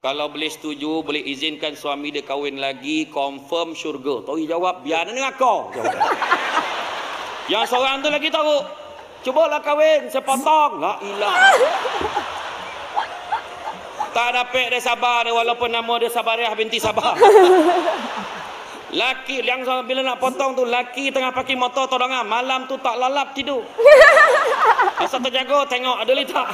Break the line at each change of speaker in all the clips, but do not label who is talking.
Kalau boleh setuju, boleh izinkan suami dia kahwin lagi, confirm syurga. Tori jawab, biar dengan kau. Yang seorang tu lagi tahu, cubalah kahwin, saya potong. La ilah. Tak dapat dia sabar dia, walaupun nama dia Sabariah binti Sabah. Laki yang bila nak potong tu, laki tengah pakai motor tolongan, malam tu tak lalap tidur. Asal terjaga tengok ada litak.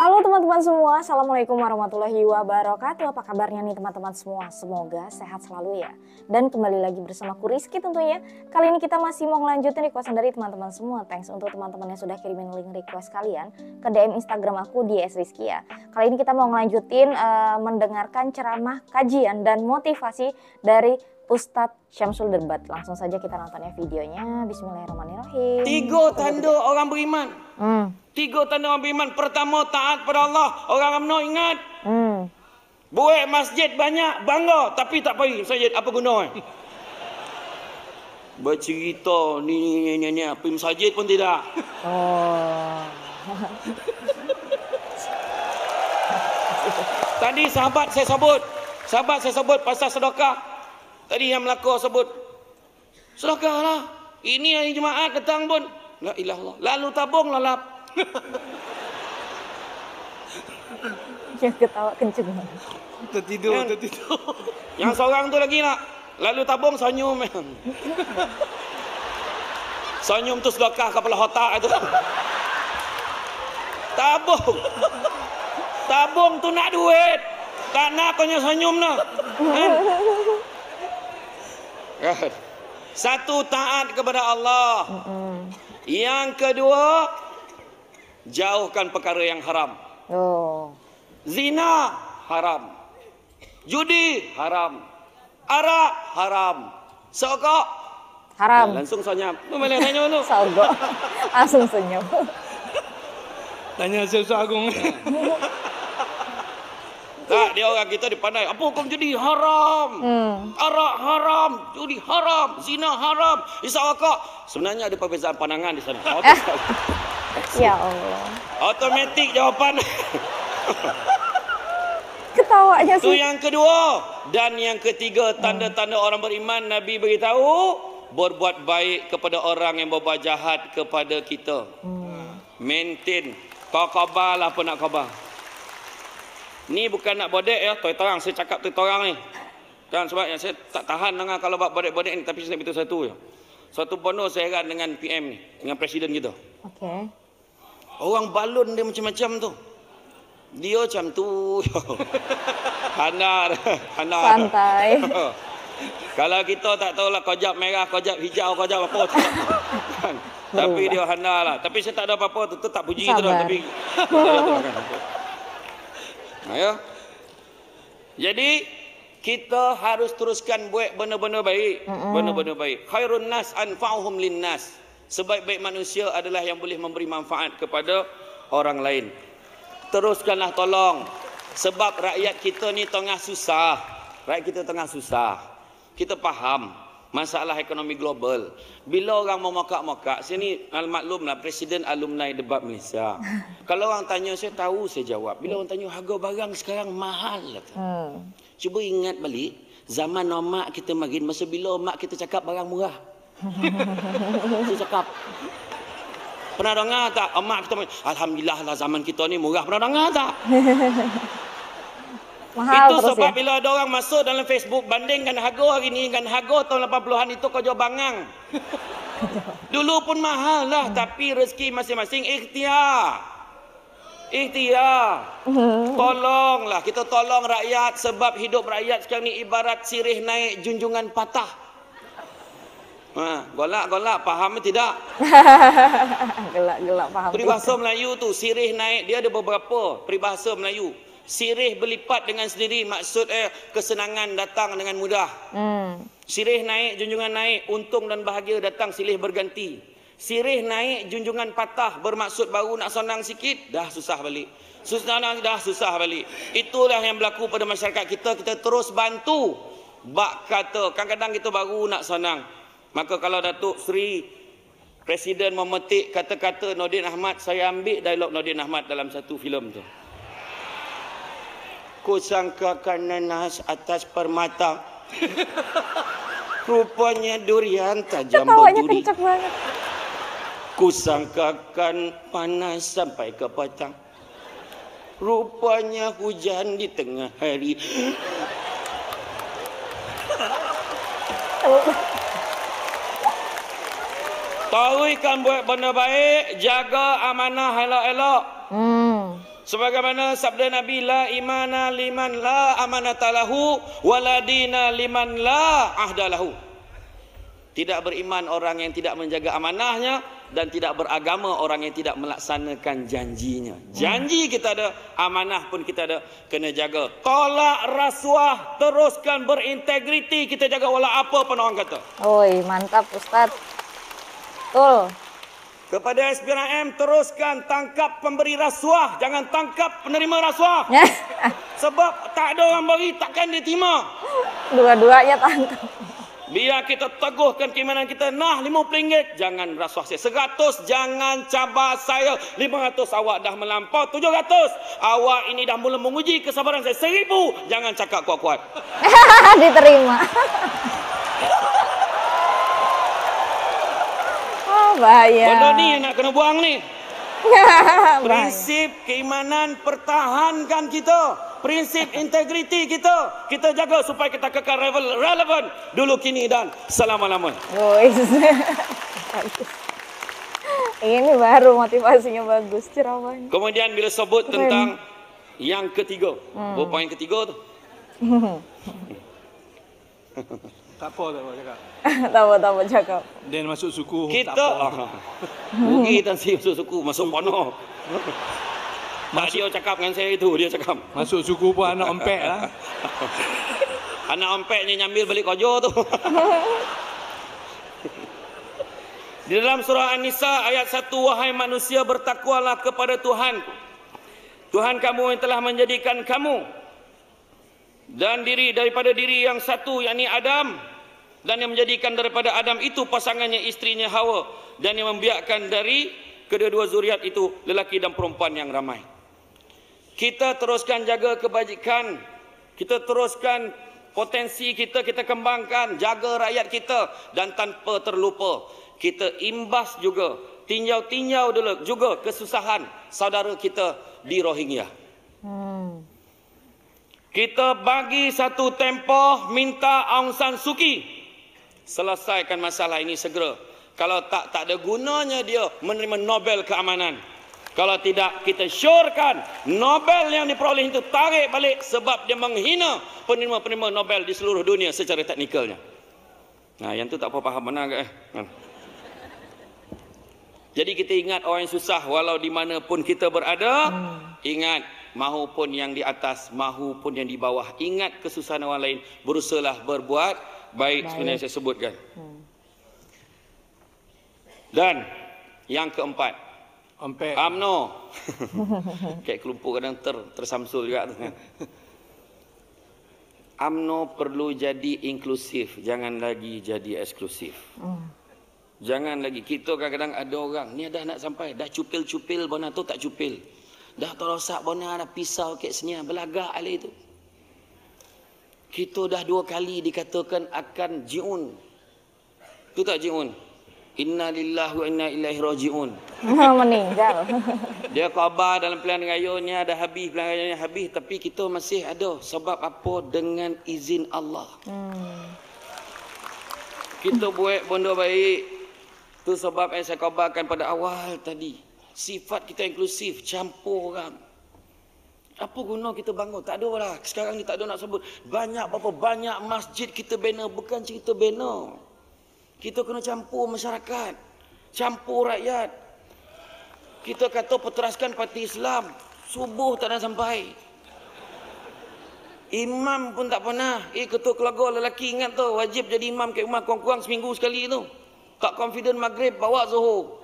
Halo teman-teman semua, Assalamualaikum warahmatullahi wabarakatuh. Apa kabarnya nih teman-teman semua? Semoga sehat selalu ya. Dan kembali lagi bersama aku Rizky tentunya. Kali ini kita masih mau ngelanjutin requestan dari teman-teman semua. Thanks untuk teman-teman yang sudah kirimin link request kalian ke DM Instagram aku di @rizky ya. Kali ini kita mau ngelanjutin mendengarkan ceramah, kajian, dan motivasi dari Ustadz Syamsul Derbat. Langsung saja kita nontonnya videonya. Bismillahirrahmanirrahim.
3 tanda orang beriman. 3 tanda orang beriman. Pertama, taat pada Allah. Orang UMNO ingat. Buat masjid banyak, bangga. Tapi tak pergi masjid. Apa guna? Bercerita ni. Pergi masjid pun tidak. Tadi sahabat saya sebut pasal sedekah. Tadi yang melakor sebut, sedekah lah. Ini hari Jumaat datang pun. La ilah Allah. Lalu tabung lalap.
Yang ketawa kenceng.
Tertidur. Yang seorang tu lagi nak. Lalu tabung senyum. Senyum tu sedekah kepala otak itu. Tabung tu nak duit. Tak nak kau senyum nak. Satu, taat kepada Allah. Yang kedua, jauhkan perkara yang haram. Zina haram, judi haram, arak haram, sogok
haram.
Langsung senyum. Boleh tanya tu.
Sogok. Langsung senyum.
Tanya Syekh Agung. Tak, dia orang kita dipandai. Apa hukum judi? Haram. Arak haram, judi haram, zina haram, isap rokok. Sebenarnya ada perbezaan pandangan di sana.
Ya Allah.
Automatik jawapan.
Ketawanya
Itu
sih.
yang kedua. Dan yang ketiga, tanda-tanda orang beriman, Nabi beritahu, berbuat baik kepada orang yang berbuat jahat kepada kita. Maintain. Kau khabar lah apa nak khabar. Ni bukan nak bodek ya, terang saya cakap terang ni. Kan sebab yang saya tak tahan dengar kalau buat bodek-bodek ni, tapi saya nak beritahu satu ya. Satu bonus saya heran dengan PM ni, dengan presiden kita.
Okey.
Orang balon dia macam-macam tu. Dia macam tu. Handar.
Santai.
Kalau kita tak tahulah kojap merah, kojap hijau, kojap apa. Kan? Tapi dia handar lah. Tapi saya tak ada apa-apa tu tak puji tu dah. Tapi ya. Jadi kita harus teruskan buat benda-benda baik, benda-benda baik. Khairun nas anfa'uhum linnas. Sebaik-baik manusia adalah yang boleh memberi manfaat kepada orang lain. Teruskanlah tolong. Sebab rakyat kita ni tengah susah. Rakyat kita tengah susah. Kita faham masalah ekonomi global. Bila orang mau mokak-mokak, sini maklumlah Presiden Alumni Debat Malaysia. Kalau orang tanya saya tahu, saya jawab. Bila orang tanya harga barang sekarang mahal. Cuba ingat balik zaman mak kita makin, masa bila mak kita cakap barang murah. Saya cakap. Pernah dengar tak mak kita alhamdulillah lah zaman kita ni murah. Pernah dengar tak?
Mahal
itu
terus
sebab
ya?
bila ada orang masuk dalam Facebook bandingkan harga hari ni dengan harga tahun 80-an itu kau jual bangang. Dulu pun mahal lah, tapi rezeki masing-masing ikhtiar. Tolonglah, kita tolong rakyat sebab hidup rakyat sekarang ni ibarat sirih naik junjungan patah. Golak-golak faham tidak?
Gelak-gelak paham.
Peribahasa Melayu tu sirih naik dia ada beberapa peribahasa Melayu. Sirih berlipat dengan sendiri, maksud kesenangan datang dengan mudah. Sirih naik, junjungan naik, untung dan bahagia datang silih berganti. Sirih naik, junjungan patah, bermaksud baru nak senang sikit, dah susah balik. Dah susah balik. Itulah yang berlaku pada masyarakat kita. Kita terus bantu. Bak kata, kadang-kadang kita baru nak senang. Maka kalau Datuk Seri Presiden memetik kata-kata Nordin Ahmad, saya ambil dialog Nordin Ahmad dalam satu filem tu. Kusangkakan nanas atas permata. Rupanya durian tajam
Ketawanya
berduri.
kenceng banget.
Kusangkakan panas sampai ke petang. Rupanya hujan di tengah hari. Tahu ikan buat benda baik, jaga amanah elok-elok. Sebagaimana sabda Nabi, la imana liman la amanata lahu wala dina liman la ahda lahu. Tidak beriman orang yang tidak menjaga amanahnya, dan tidak beragama orang yang tidak melaksanakan janjinya. Janji kita ada, amanah pun kita ada, kena jaga. Tolak rasuah, teruskan berintegriti, kita jaga wala apa pun orang kata.
Oi, mantap Ustaz. Betul.
Kepada SPRM, teruskan tangkap pemberi rasuah, jangan tangkap penerima rasuah. Sebab tak ada orang bagi, takkan diterima.
Dua-duanya tangkap.
Biar kita teguhkan keimanan kita. Nah, RM50, jangan rasuah saya. 100, jangan cabar saya. 500, awak dah melampau. 700, awak ini dah mula menguji kesabaran saya. 1000, jangan cakap kuat-kuat.
Diterima. Oh, bahaya.
Benda ni yang nak kena buang ni. Prinsip keimanan, pertahankan kita. Prinsip integriti kita, kita jaga supaya kita kekal relevan dulu, kini dan selama-lamanya.
Ini baru motivasinya bagus, ceramahnya.
Kemudian bila sebut tentang yang ketiga, poin ketiga tu.
Tak apa cakap.
Tak apa cakap.
Dan masuk suku
Kita rugi tan si masuk suku, masuk pono. Tak dia cakap dengan saya itu, dia cakap.
Masuk suku pun anak empek lah.
Anak empeknya nyambil balik kojo tu. Di dalam surah An-Nisa ayat 1, wahai manusia, bertakwalah kepada Tuhan. Tuhan kamu yang telah menjadikan kamu dan diri daripada diri yang satu, yakni Adam, dan yang menjadikan daripada Adam itu pasangannya, istrinya Hawa, dan yang membiarkan dari kedua-dua zuriat itu lelaki dan perempuan yang ramai. Kita teruskan jaga kebajikan, kita teruskan potensi kita, kita kembangkan, jaga rakyat kita, dan tanpa terlupa kita imbas juga, tinjau-tinjau dulu juga kesusahan saudara kita di Rohingya. Kita bagi satu tempoh minta Aung San Suu Kyi selesaikan masalah ini segera. Kalau tak ada gunanya dia menerima Nobel keamanan. Kalau tidak, kita syorkan Nobel yang diperoleh itu tarik balik, sebab dia menghina penerima-penerima Nobel di seluruh dunia secara teknikalnya. Nah, yang tu tak apa faham mana ke? Jadi kita ingat orang yang susah walau di mana pun kita berada, ingat mahupun yang di atas, mahupun yang di bawah, ingat kesusahan orang lain, berusahalah berbuat baik. Sebenarnya saya sebutkan. Dan yang keempat,
Empek.
UMNO. Kayak kelompok kadang tersamsul juga tu kan. UMNO perlu jadi inklusif, jangan lagi jadi eksklusif. Jangan lagi, kita kadang-kadang ada orang ni dah nak sampai, dah cupil-cupil bona tu tak cupil. Dah terosak bona, dah pisau kek senia, belagak alih itu. Kita dah 2 kali dikatakan akan ji'un. Tu tak ji'un? Inna lillahi wa inna ilaihi raji'un.
Meninggal.
Dia khabar dalam pilihan rayanya dah habis, pilihan rayanya habis, tapi kita masih ada. Sebab apa? Dengan izin Allah. Kita buat benda baik. Tu sebab yang saya khabarkan pada awal tadi. Sifat kita inklusif, campur orang. Apa guna kita bangun? Tak ada lah. Sekarang ni tak ada nak sebut. Banyak berapa banyak masjid kita bina. Bukan cerita bina. Kita kena campur masyarakat. Campur rakyat. Kita kata peteraskan parti Islam. Subuh tak nak sampai. Imam pun tak pernah. Ketua keluarga lelaki ingat tu. Wajib jadi imam kat rumah kurang-kurang seminggu sekali tu. Tak confident maghrib bawa Zuhur.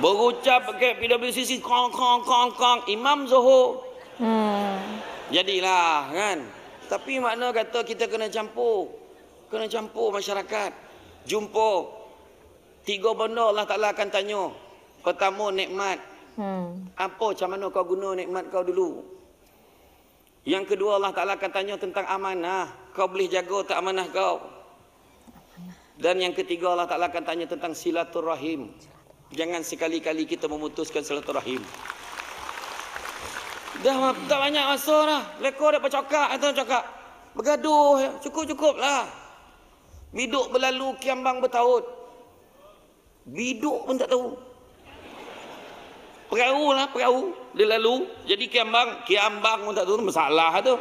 Berucap ke PWCC kong. Imam Zuhur. Jadilah kan. Tapi makna kata kita kena campur. Kena campur masyarakat. Jumpa. 3 benda Allah Ta'ala akan tanya. Pertama nikmat. Apa macam mana kau guna nikmat kau dulu. Yang kedua Allah Ta'ala akan tanya tentang amanah. Kau boleh jaga tak amanah kau. Dan yang ketiga Allah Ta'ala akan tanya tentang silaturahim. Jangan sekali-kali kita memutuskan silaturahim. Dah tak banyak masa dah. Lekor dah bercakap atau cakap. Bergaduh. Cukup-cukup lah. Biduk berlalu kiambang bertaut. Biduk pun tak tahu. Perahu lah, perahu. Dia lalu. Jadi kiambang pun tak tahu. Masalah tu.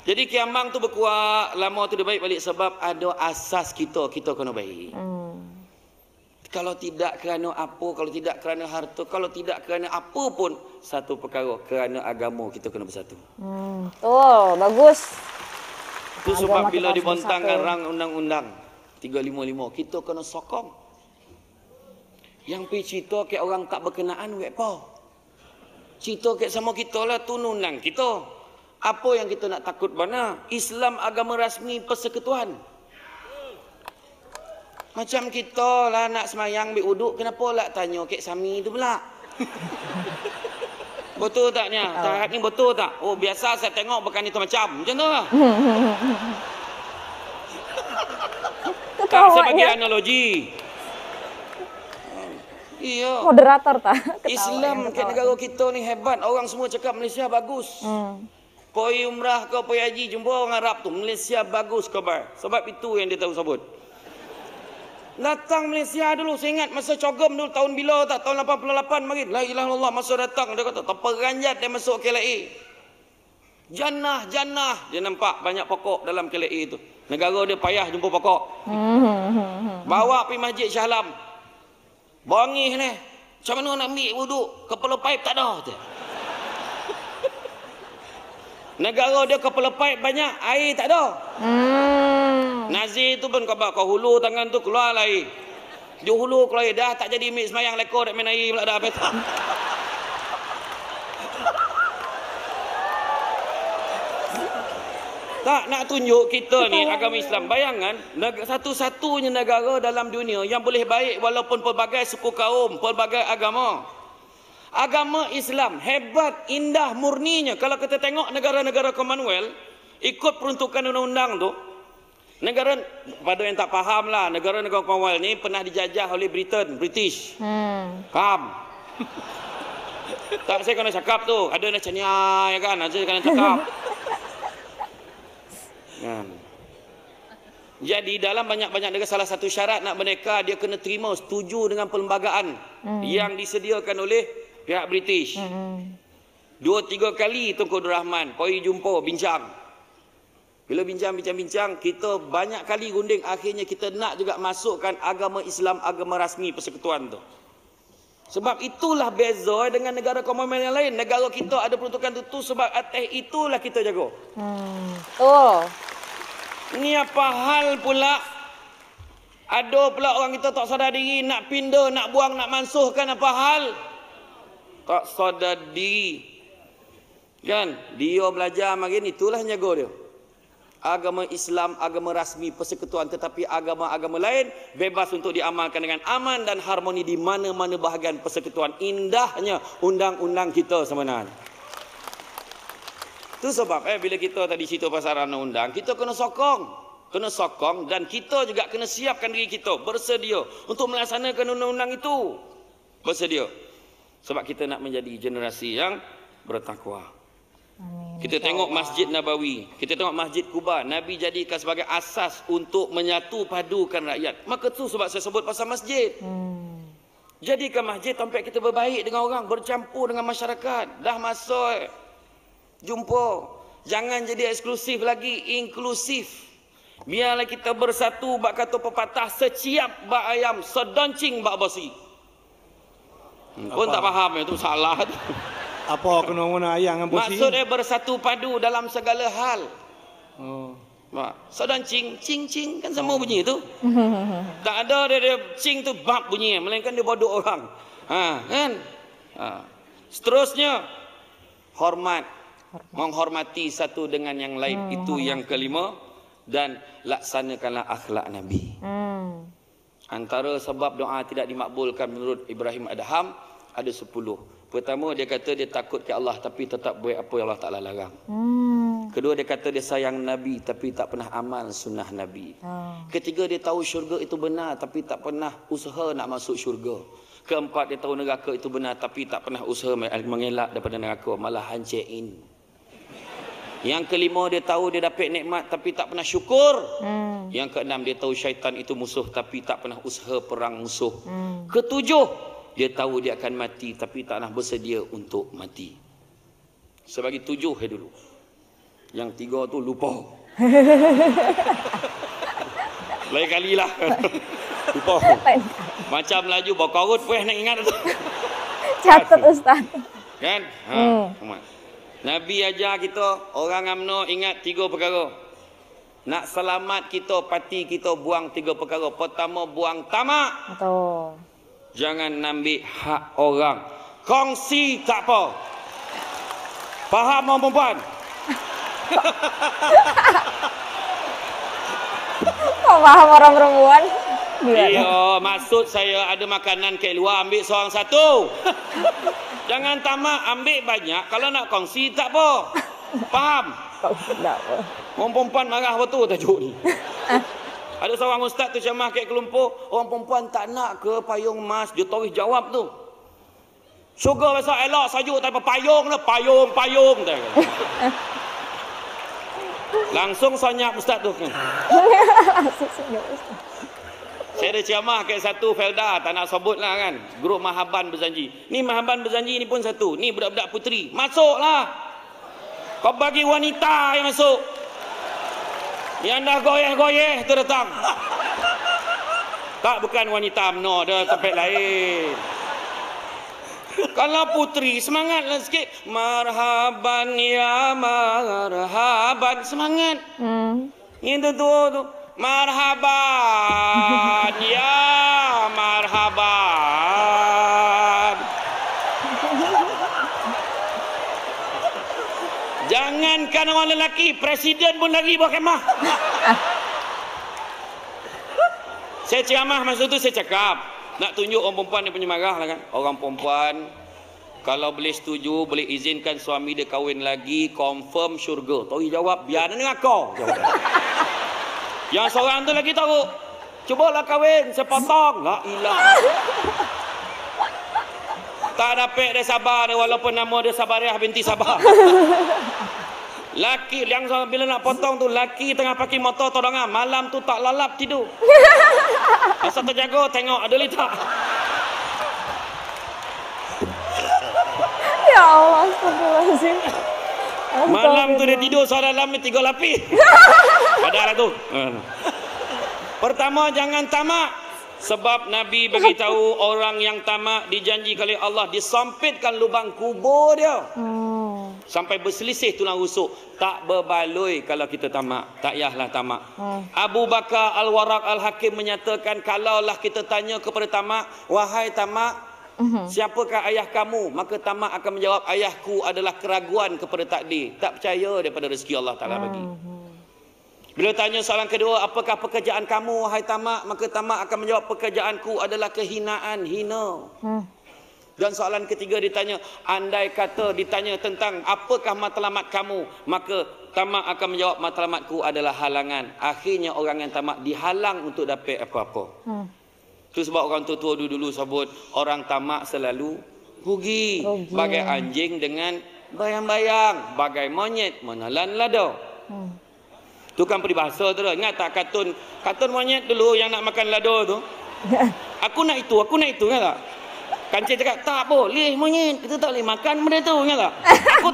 Jadi kiambang tu berkuat. Lama tu dia baik balik sebab ada asas kita. Kita kena baik. Kalau tidak kerana apa, kalau tidak kerana harta, kalau tidak kerana apa pun. Satu perkara, kerana agama kita kena bersatu.
Tuh, bagus.
Itu
Agama
sebab bila
kita harus
dibontangkan
bersatu.
rang undang-undang 355, kita kena sokong. Yang pergi cerita ke orang tak berkenaan, buat apa? Cerita ke sama kita lah, tu undang kita. Apa yang kita nak takut mana? Islam agama rasmi persekutuan. Macam kita lah nak semayang ambil uduk, kenapa lah tanya Kek Sami tu pula? Betul taknya? Tarat ni betul tak? Oh biasa saya tengok bukan itu macam tu lah. Tak, saya bagi
Ketawanya
analogi. Iya.
moderator tak?
Islam ke negara kita ni hebat. Orang semua cakap Malaysia bagus. Pergi umrah kau pergi haji jumpa orang Arab tu, Malaysia bagus khabar. Sebab itu yang dia tahu sebut. Datang Malaysia dulu, saya ingat masa cogom dulu tahun bila tak, tahun 88 mari. La ilaha illallah masa datang dia kata terperanjat dia masuk KLA. Jannah dia nampak banyak pokok dalam KLA itu. Negara dia payah jumpa pokok. Bawa pergi Masjid Shah Alam. Bangih ni. Macam mana nak ambil wuduk? Kepala paip tak ada. Negara dia kepala paip banyak, air tak ada. Nazir tu pun kau hulu tangan tu keluar air. Dia hulu keluar air dah tak jadi ambil semayang lekor dak main air pula dah apa. Tak nak tunjuk kita ni agama Islam. Bayangan satu-satunya negara dalam dunia yang boleh baik walaupun pelbagai suku kaum, pelbagai agama. Agama Islam hebat, indah, murninya. Kalau kita tengok negara-negara Commonwealth ikut peruntukan undang-undang tu, negara pada yang tak faham lah, negara-negara Commonwealth ni pernah dijajah oleh British. Faham? Tak, saya kena cakap tu. Ada macam ni ya kan, saya kena cakap. Jadi dalam banyak-banyak negara salah satu syarat nak merdeka dia kena terima setuju dengan perlembagaan yang disediakan oleh pihak British. 2-3 kali Tunku Abdul Rahman pergi jumpa bincang. Bila bincang, kita banyak kali runding, akhirnya kita nak juga masukkan agama Islam, agama rasmi persekutuan tu. Sebab itulah beza dengan negara Commonwealth yang lain. Negara kita ada peruntukan tu sebab atas itulah kita jaga. Ni apa hal pula? Ada pula orang kita tak sadar diri, nak pindah, nak buang, nak mansuhkan, apa hal? Tak sadar diri. Kan? Dia belajar makin itulah jaga dia. Agama Islam, agama rasmi persekutuan, tetapi agama-agama lain bebas untuk diamalkan dengan aman dan harmoni di mana-mana bahagian persekutuan. Indahnya undang-undang kita sebenarnya. Itu sebab bila kita tadi cerita pasal undang-undang, kita kena sokong dan kita juga kena siapkan diri kita bersedia untuk melaksanakan undang-undang itu. Bersedia. Sebab kita nak menjadi generasi yang bertakwa.
Amin.
Kita tengok Masjid Nabawi, kita tengok Masjid Kuba, Nabi jadikan sebagai asas untuk menyatu padukan rakyat. Maka tu sebab saya sebut pasal masjid. Jadikan masjid sampai kita berbaik dengan orang, bercampur dengan masyarakat. Dah masuk jumpa. Jangan jadi eksklusif lagi, inklusif. Biarlah kita bersatu, bak kata pepatah, seciap bak ayam, sedoncing bak besi. Pun tak faham, itu salah tu.
Apa kena guna ayam dengan bosi?
Maksudnya bersatu padu dalam segala hal.
Oh.
Sedoncing, cing-cing, kan sama bunyi tu. Tak ada dia cing tu bab bunyi, melainkan dia bodok orang. Kan? Seterusnya, hormat. Menghormati satu dengan yang lain. Itu yang kelima. Dan laksanakanlah akhlak Nabi. Antara sebab doa tidak dimakbulkan menurut Ibrahim Adham ada 10. Pertama, dia kata dia takut ke Allah tapi tetap buat apa yang Allah Ta'ala larang. Kedua, dia kata dia sayang Nabi tapi tak pernah amal sunnah Nabi. Ketiga, dia tahu syurga itu benar tapi tak pernah usaha nak masuk syurga. Keempat, dia tahu neraka itu benar tapi tak pernah usaha mengelak daripada neraka, malah hancein. Yang kelima, dia tahu dia dapat nikmat tapi tak pernah syukur. Yang keenam, dia tahu syaitan itu musuh tapi tak pernah usaha perang musuh. Ketujuh, dia tahu dia akan mati tapi tak pernah bersedia untuk mati. Sebagi 7 dulu. Yang 3 tu lupa. Lain kali lah. Lupa. Macam laju bawa korut pun nak ingat tu.
Catat Ustaz.
Kan? Nabi ajar kita, orang UMNO ingat 3 perkara. Nak selamat kita, parti kita buang 3 perkara. Pertama, buang tamak.
Betul.
Jangan ambil hak orang. Kongsi tak apa. Faham orang perempuan?
Kok paham orang perempuan?
Iya, maksud saya ada makanan kat luar, ambil seorang satu. Jangan tamak, ambil banyak. Kalau nak kongsi tak apa. Faham?
Tak apa.
Orang perempuan marah betul tajuk ni. Ada seorang ustaz tu ceramah kat Kelumpur, orang perempuan tak nak ke payung emas. Dia tahu jawab tu. Syurga besok elok sajuk tak apa payung lah, payung. Langsung senyap ustaz tu.
Langsung senyap Ustaz.
Saya ada ceramah kat satu Felda, tak nak sebut lah kan. Grup Mahaban Berjanji. Ni Mahaban Berjanji ni pun satu. Ni budak-budak puteri. Masuklah. Kau bagi wanita yang masuk. Yang dah goyeh-goyeh tu datang. Tak, bukan wanita UMNO, dia tempat lain. Kalau puteri, semangatlah sikit. Marhaban ya marhaban. Semangat. Itu tu. Marhaban ya marhaban. Jangankan orang lelaki, presiden pun lagi buat kemah. Saya ceramah masa tu saya cakap, nak tunjuk orang perempuan dia punya marah lah kan. Orang perempuan kalau boleh setuju, boleh izinkan suami dia kahwin lagi, confirm syurga. Tahu jawab, biar dengan kau. Yang seorang tu lagi tahu, cubalah kahwin, saya potong. La ilah. Tak dapat dia sabar dia, walaupun nama dia Sabariah binti Sabah. Laki yang bila nak potong tu, laki tengah pakai motor tolongan, malam tu tak lalap tidur. Asal terjaga tengok ada litak.
Ya Allah, astagfirullahaladzim.
Malam tu dia tidur seorang dalam ni 3 lapis. Padahal tu. Pertama, jangan tamak. Sebab Nabi beritahu orang yang tamak dijanji oleh Allah disampitkan lubang kubur dia. Sampai berselisih tulang rusuk. Tak berbaloi kalau kita tamak. Tak yahlah tamak. Abu Bakar Al-Waraq Al-Hakim menyatakan, kalaulah kita tanya kepada tamak, wahai tamak, siapakah ayah kamu? Maka tamak akan menjawab, ayahku adalah keraguan kepada takdir. Tak percaya daripada rezeki Allah Ta'ala bagi. Bila tanya soalan kedua, apakah pekerjaan kamu wahai tamak? Maka tamak akan menjawab, pekerjaanku adalah kehinaan, hina. Dan soalan ketiga ditanya, andai kata ditanya tentang apakah matlamat kamu, maka tamak akan menjawab, matlamatku adalah halangan. Akhirnya orang yang tamak dihalang untuk dapat apa-apa. Itu sebab orang tua-tua dulu sebut, orang tamak selalu rugi. Bagai anjing dengan bayang-bayang, bagai monyet menelan lada. Tu kan peribahasa tu dah. Ingat tak kartun monyet dulu yang nak makan lada tu? Aku nak itu kan tak? Kancil cakap, tak boleh monyet, kita tak boleh makan benda tu, ingat tak? Aku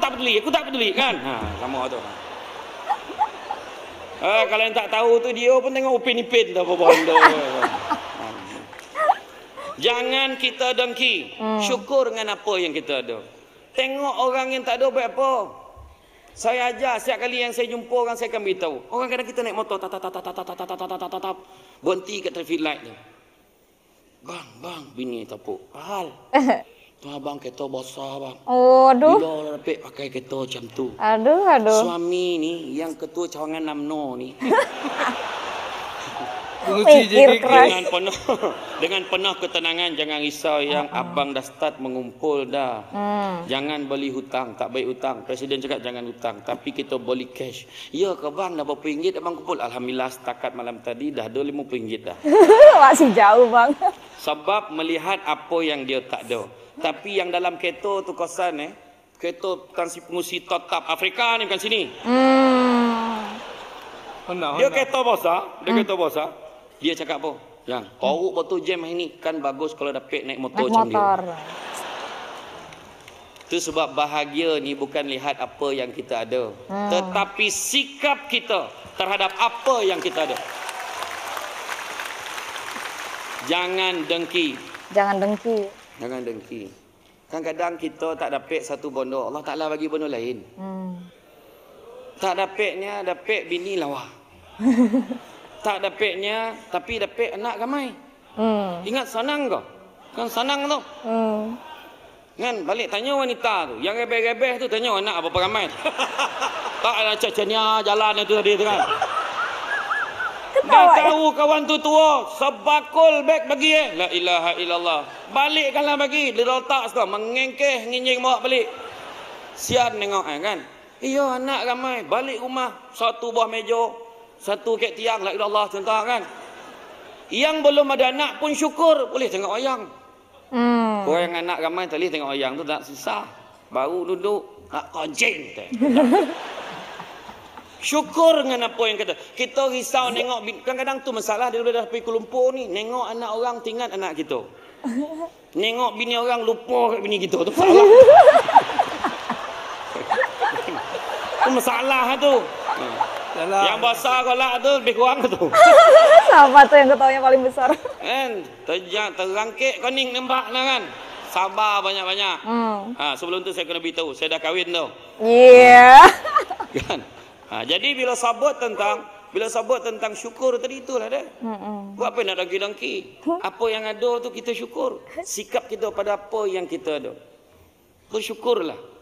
tak peduli kan? Sama tu. Kalau yang tak tahu tu, dia pun tengok upin-ipin tu apa benda. Jangan kita dengki. Syukur dengan apa yang kita ada. Tengok orang yang tak ada buat apa. Saya ajar, setiap kali yang saya jumpa orang, saya akan beritahu. Orang kadang kita naik motor, berhenti kat traffic light ni. Bang, bini tapuk. Pahal. Tu abang kereta besar bang.
Oh, aduh.
Bila orang dapat pakai kereta macam tu.
Aduh.
Suami ni, yang ketua cawangan UMNO ni.
Menguji
Mikir
JKT.
keras.
Dengan penuh ketenangan, jangan risau yang abang dah start mengumpul dah. Jangan beli hutang, tak baik hutang. Presiden cakap jangan hutang, tapi kita beli cash. Ya ke bang, dah berapa ringgit abang kumpul? Alhamdulillah setakat malam tadi dah ada RM50 dah.
Masih jauh bang.
Sebab melihat apa yang dia tak ada. Tapi yang dalam kereta tu kosan kereta transi pengusi tetap Afrika ni bukan sini. Dia kereta besar, Dia cakap apa? Yang teruk betul jam hari ni, kan bagus kalau dapat naik motor
Naik
macam dia.
motor.
Itu sebab bahagia ni bukan lihat apa yang kita ada, tetapi sikap kita terhadap apa yang kita ada. Jangan dengki.
Jangan dengki.
Jangan dengki. Kadang-kadang kita tak dapat satu bondo, Allah Ta'ala bagi bondo lain. Tak dapatnya dapat bini lawa. Tak dapatnya tapi dapat anak ramai. Ingat senang ke? Kan senang tu. Kan balik tanya wanita tu, yang rebeh-rebeh tu tanya anak apa ramai. Tak ada cacanya jalan itu tadi tu kan. Dah tahu kawan tu tua, sebakul beg bagi La ilaha illallah. Balikkanlah bagi, dia letak sekarang mengengkeh nginjing bawa balik. Sian tengok kan. Iya anak ramai, balik rumah satu buah meja, satu kek tiang la ilallah contoh kan. Yang belum ada anak pun syukur boleh tengok wayang. Orang anak ramai tak boleh tengok wayang tu tak susah. Baru duduk nak koncing. Syukur dengan apa yang kata. Kita risau nengok kadang-kadang tu masalah dia dah pergi Kuala Lumpur ni, nengok anak orang tinggal anak kita. Nengok bini orang lupa kat bini kita tu salah. Itu masalah tu. Yang besar kolak tu lebih kurang tu.
Siapa tuh yang ketawanya paling besar?
Kan? Terangkit koning nembak lah kan. Sabar banyak-banyak. Sebelum tu saya kena beritahu, saya dah kahwin tu.
Iya.
Kan? Jadi bila sabut tentang syukur tadi itulah dia. Buat apa nak dengki-dengki? Apa yang ada tu kita syukur. Sikap kita pada apa yang kita ada. Bersyukurlah.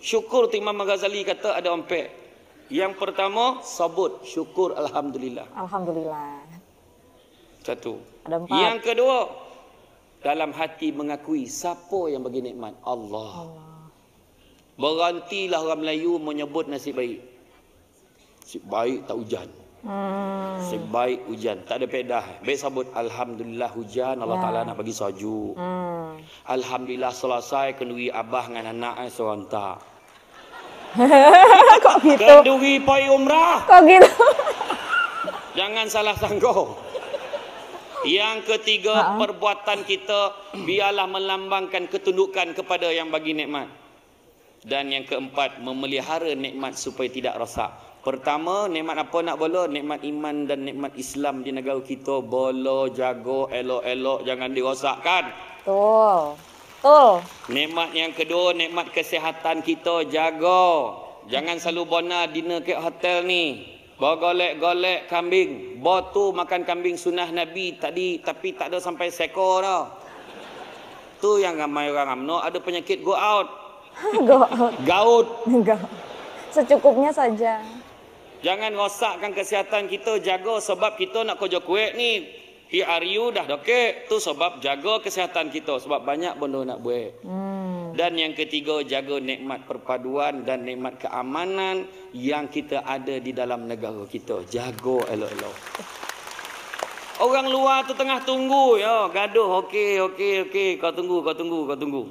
Syukur tu Imam Ghazali kata ada empat. Yang pertama, sabut, syukur alhamdulillah.
Alhamdulillah.
Satu.
Ada empat.
Yang kedua, dalam hati mengakui siapa yang bagi nikmat? Allah. Berhentilah orang Melayu menyebut nasib baik. Nasib baik tak hujan. Nasib baik hujan, tak ada pedah. Baik sabut alhamdulillah hujan, Allah Taala nak bagi salju. Alhamdulillah selesai kenduri abah dengan anak seorang tak.
Kok gitu?
Kenduri pergi umrah.
Kok gitu?
Jangan salah sangka. Yang ketiga, perbuatan kita biarlah melambangkan ketundukan kepada yang bagi nikmat. Dan yang keempat, memelihara nikmat supaya tidak rosak. Pertama, nikmat apa nak bolo? Nikmat iman dan nikmat Islam di negara kita. Bolo, jaga, elok-elok, jangan dirosakkan.
Tuh. Tuh.
Nikmat yang kedua, nikmat kesihatan kita jaga. Jangan selalu bona dinner kat hotel ni. Bergolek-golek kambing. Botu makan kambing sunnah Nabi tadi, tapi tak ada sampai sekor dah. Tu yang ramai orang UMNO ada penyakit go out.
Go out.
Gaut.
Enggak. Secukupnya saja.
Jangan rosakkan kesihatan kita, jaga sebab kita nak kerja kuat ni. PRU dah dokek. Tu sebab jaga kesihatan kita sebab banyak benda nak buat. Dan yang ketiga, jaga nikmat perpaduan dan nikmat keamanan yang kita ada di dalam negara kita. Jaga elok-elok. Orang luar tu tengah tunggu ya, gaduh. Okey. Kau tunggu.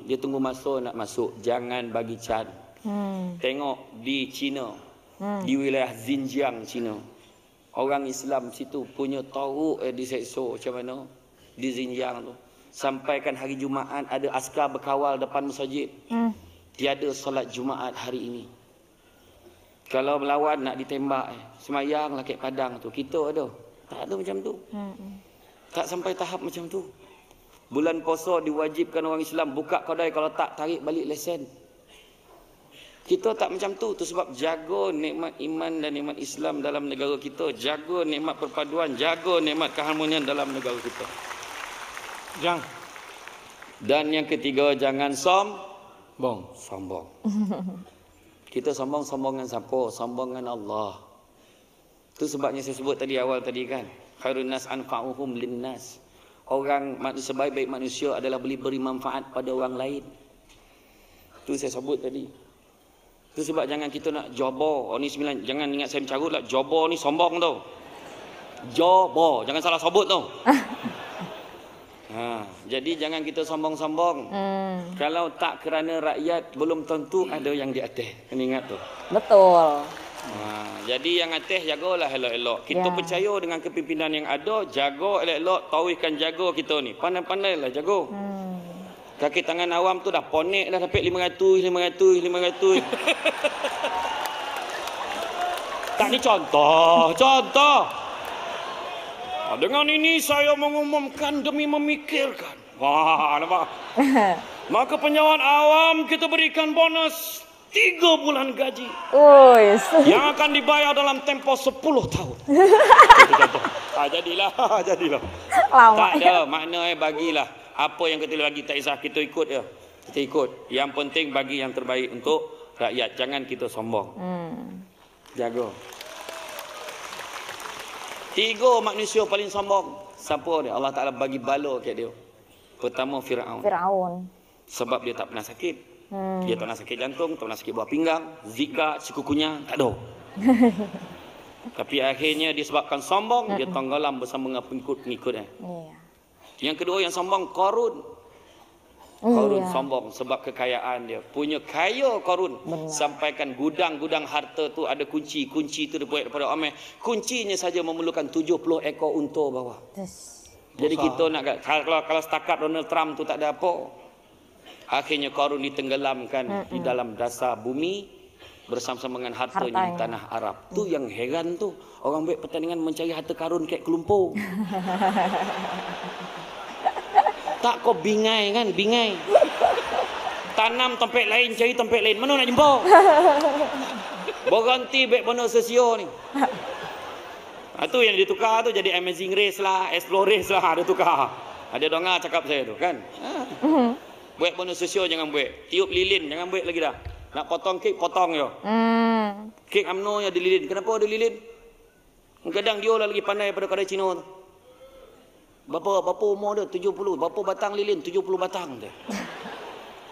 Dia tunggu masa nak masuk. Jangan bagi can. Tengok di China. Di wilayah Xinjiang China. Orang Islam situ punya teruk diseksa macam mana di Xinjiang tu. Sampaikan hari Jumaat ada askar berkawal depan masjid. Tiada solat Jumaat hari ini. Kalau melawan nak ditembak, semayang lah kat padang tu. Kita ada. Tak ada macam tu. Tak sampai tahap macam tu. Bulan puasa diwajibkan orang Islam buka kedai, kalau tak tarik balik lesen. Kita tak macam tu. Tu sebab jaga nikmat iman dan nikmat Islam dalam negara kita. Jaga nikmat perpaduan. Jaga nikmat keharmonian dalam negara kita.
Jang.
Dan yang ketiga, jangan sombong. Kita sombong dengan siapa? Sombong dengan Allah. Tu sebabnya saya sebut tadi awal tadi kan. Khairun nas anfa'uhum linnas. Orang sebaik-baik manusia adalah beri manfaat pada orang lain. Tu saya sebut tadi. Tu sebab jangan kita nak jobo. Oh ni 9, jangan ingat saya mencarut lah. Jobo ni sombong tau. Jobo, jangan salah sebut tau. Jadi jangan kita sombong-sombong. Kalau tak kerana rakyat, belum tentu ada yang di atas. Kena ingat tu.
Betul.
Jadi yang atas jagalah elok-elok. Kita percaya dengan kepimpinan yang ada, jaga elok-elok, tauhidkan jaga kita ni. Pandai-pandailah jaga. Kaki tangan awam tu dah ponek dah dapat 500. Tak ni contoh. Dengan ini saya mengumumkan demi memikirkan. Wah, nampak? Maka penjawat awam kita berikan bonus 3 bulan gaji. Yang akan dibayar dalam tempoh 10 tahun. Jadilah.
Lama.
Tak ada makna bagilah. Apa yang kita bagi tak kisah, kita ikut je. Kita ikut. Yang penting bagi yang terbaik untuk rakyat. Jangan kita sombong. Jaga. 3 manusia paling sombong. Siapa dia? Allah Ta'ala bagi bala kat dia. Pertama Fir'aun. Sebab dia tak pernah sakit. Dia tak pernah sakit jantung, tak pernah sakit buah pinggang, zika, sikukunya, tak ada. Tapi akhirnya disebabkan sombong, dia tenggelam bersama dengan pengikut-pengikutnya. Yang kedua yang sombong, Qarun. Qarun sombong sebab kekayaan dia. Punya kaya Qarun. Sampaikan gudang-gudang harta tu ada kunci. Kunci tu dibuat daripada Amir. Kuncinya saja memerlukan 70 ekor unta bawah. Jadi kita nak kalau setakat Donald Trump tu tak ada apa. Akhirnya Qarun ditenggelamkan di dalam dasar bumi bersama-sama dengan hartanya di tanah Arab. Tu yang heran tu. Orang buat pertandingan mencari harta Qarun kat kelumpur. Tak kau bingai kan, bingai. Tanam tempat lain, cari tempat lain. Mana nak jumpa? Berhenti baik benda sosio ni. Itu yang ditukar tu jadi Amazing Race lah, Explore Race lah, ada tukar. Ada dongar cakap saya tu kan. Buat benda sosio jangan buat. Tiup lilin jangan buat lagi dah. Nak potong kek, potong je. Kek UMNO yang ada lilin. Kenapa ada lilin? Kadang dia lah lagi pandai daripada kadang Cina tu. Berapa umur dia? 70. Berapa batang lilin? 70 batang dia.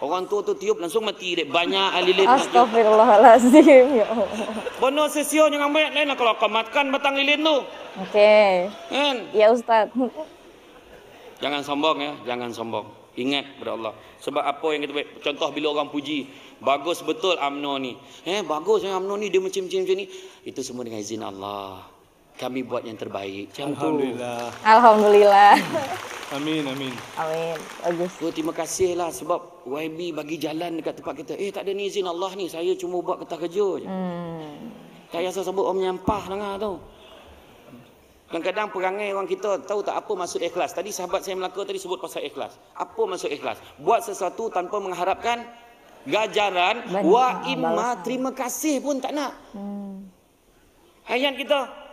Orang tua tu tiup langsung mati dia. Banyak lilin.
Astagfirullahaladzim. Ya Allah.
Benar sesio jangan banyak lain lah kalau kau makan batang lilin tu. Kan?
Ya Ustaz.
Jangan sombong ya. Jangan sombong. Ingat pada Allah. Sebab apa yang kita buat. Contoh bila orang puji. Bagus betul UMNO ni. Bagus yang UMNO ni. Dia macam ni. Itu semua dengan izin Allah. Kami buat yang terbaik.
Alhamdulillah.
Amin.
Bagus.
Terima kasihlah sebab YB bagi jalan dekat tempat kita. Tak ada ni izin Allah ni. Saya cuma buat kertas kerja je. Tak payah sebut orang menyampah dengar tu. Kadang-kadang perangai orang kita tahu tak apa maksud ikhlas. Tadi sahabat saya Melaka tadi sebut pasal ikhlas. Apa maksud ikhlas? Buat sesuatu tanpa mengharapkan ganjaran. Wa imma terima kasih pun tak nak. Ayat kita.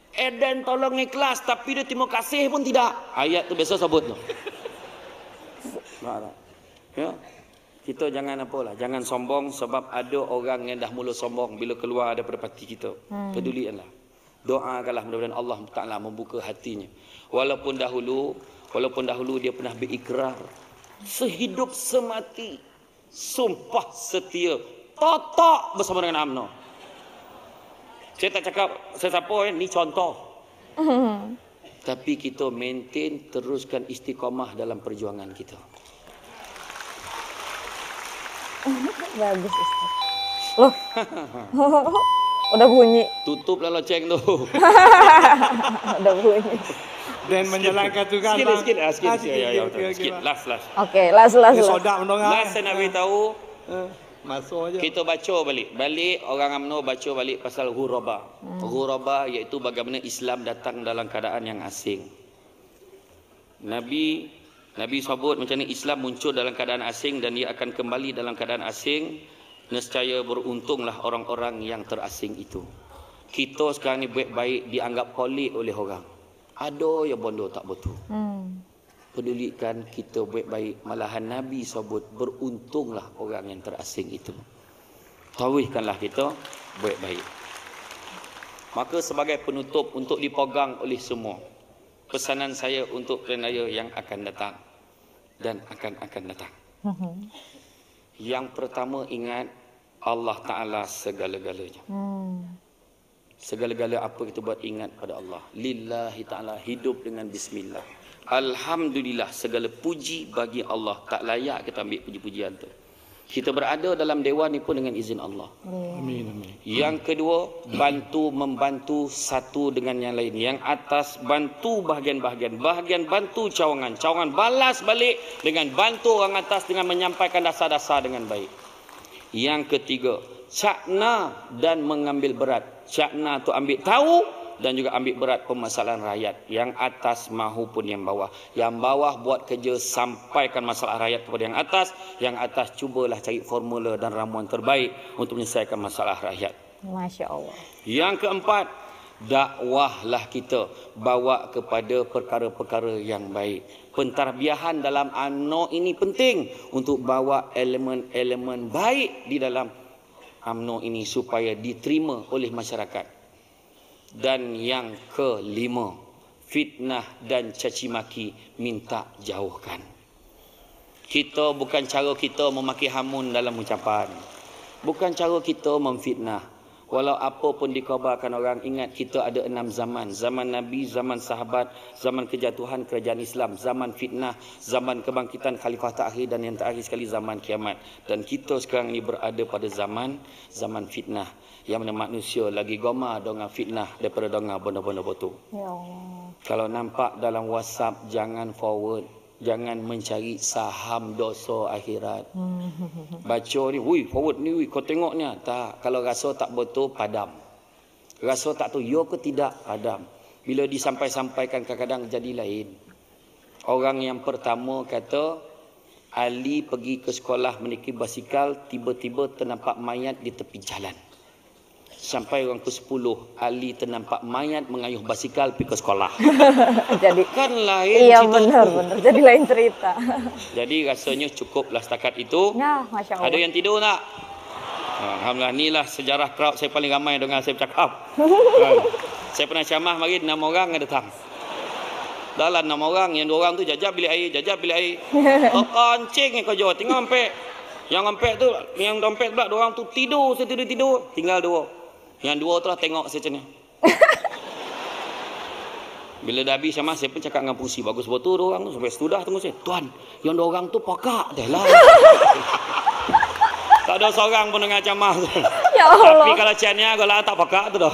Eden tolong ikhlas tapi dia terima kasih pun tidak. Ayat tu biasa sebut tu. Ya. Kita jangan apalah, jangan sombong sebab ada orang yang dah mula sombong bila keluar daripada parti kita. Pedulikanlah. Doakanlah mudah-mudahan Allah Taala membuka hatinya. Walaupun dahulu dia pernah berikrar sehidup semati sumpah setia totok bersama dengan UMNO. Saya tak cakap sesiapa ni contoh. Tapi kita maintain, teruskan istiqamah dalam perjuangan kita.
Bagus Ustaz. Loh. Udah bunyi.
Tutuplah loceng tu.
Udah bunyi.
Dan menjalankan tugas.
Sikit. Last.
Oke, last.
Sodak mendongar.
Last saya nak beritahu.
Masuk aja.
Kita baca balik orang UMNO baca balik pasal ghuraba. Ghuraba iaitu bagaimana Islam datang dalam keadaan yang asing. Nabi sebut macam ni Islam muncul dalam keadaan asing dan dia akan kembali dalam keadaan asing. Nescaya beruntunglah orang-orang yang terasing itu. Kita sekarang ni baik-baik dianggap kolik oleh orang. Ada yang bondo tak betul. Pedulikan kita baik-baik. Malahan Nabi sebut beruntunglah orang yang terasing itu. Tauhidkanlah kita baik-baik. Maka sebagai penutup untuk dipegang oleh semua. pesanan saya untuk pilihan raya yang akan datang dan akan datang. Yang pertama, ingat Allah Ta'ala segala-galanya. Segala-gala apa kita buat, ingat pada Allah. Lillahi ta'ala, hidup dengan bismillah. Alhamdulillah, segala puji bagi Allah. Tak layak kita ambil puji-pujian tu. Kita berada dalam dewan ni pun dengan izin Allah.
Amin, amin.
Yang kedua, membantu satu dengan yang lain. Yang atas bantu bahagian-bahagian, bahagian bantu cawangan, cawangan balas balik dengan bantu orang atas dengan menyampaikan dasar-dasar dengan baik. Yang ketiga, cakna dan mengambil berat. Cakna tu ambil tahu dan juga ambil berat permasalahan rakyat. Yang atas mahupun yang bawah. Yang bawah buat kerja sampaikan masalah rakyat kepada yang atas. Yang atas cubalah cari formula dan ramuan terbaik untuk menyelesaikan masalah rakyat.
Masya Allah.
Yang keempat, dakwahlah kita bawa kepada perkara-perkara yang baik. Pentarbiyaan dalam UMNO ini penting untuk bawa elemen-elemen baik di dalam UMNO ini supaya diterima oleh masyarakat. Dan yang kelima, fitnah dan caci maki minta jauhkan. Bukan cara kita memaki hamun dalam ucapan. Bukan cara kita memfitnah. Walau apa pun dikhabarkan orang, ingat kita ada 6 zaman. Zaman Nabi, zaman sahabat, zaman kejatuhan kerajaan Islam, zaman fitnah, zaman kebangkitan khalifah terakhir dan yang terakhir sekali zaman kiamat. Dan kita sekarang ni berada pada zaman fitnah. Yang mana manusia lagi goma dengan fitnah daripada dengan benda-benda betul.
Ya Allah.
Kalau nampak dalam WhatsApp, jangan forward. Jangan mencari saham dosa akhirat. Baca ni, forward ni, kau tengok ni. Tak, kalau rasa tak betul, padam. Rasa tak tahu, ya ke tidak, padam. Bila disampaikan kadang-kadang jadi lain. Orang yang pertama kata, Ali pergi ke sekolah menaiki basikal, tiba-tiba ternampak mayat di tepi jalan. Sampai orang ke-10, Ali ternampak mayat mengayuh basikal pergi ke sekolah.
Jadi
kan lain
iya,
cerita.
benar. Jadi lain cerita.
Jadi rasanya cukuplah setakat itu.
Ya, Masya Allah.
Ada yang tidur tak? Alhamdulillah, inilah sejarah crowd saya paling ramai dengan saya bercakap. Saya pernah ceramah mari 6 orang yang datang. Dalam 6 orang, yang 2 orang tu jajab bilik air. Oh, kancing kau jauh, tinggal empek. Yang empek tu, yang dompet pula 2 orang tu tidur, saya tidur. Tinggal 2. Yang 2 tu lah tengok saya macam ni. Bila dah habis ceramah, saya pun cakap dengan pengurusi, bagus betul 2 orang tu. Sampai sudah tunggu saya, tuan, yang 2 orang tu pakak dah lah. Tak ada seorang pun dengan ceramah tu.
Ya Allah.
Tapi kalau channel, kalau tak pakak tu dah.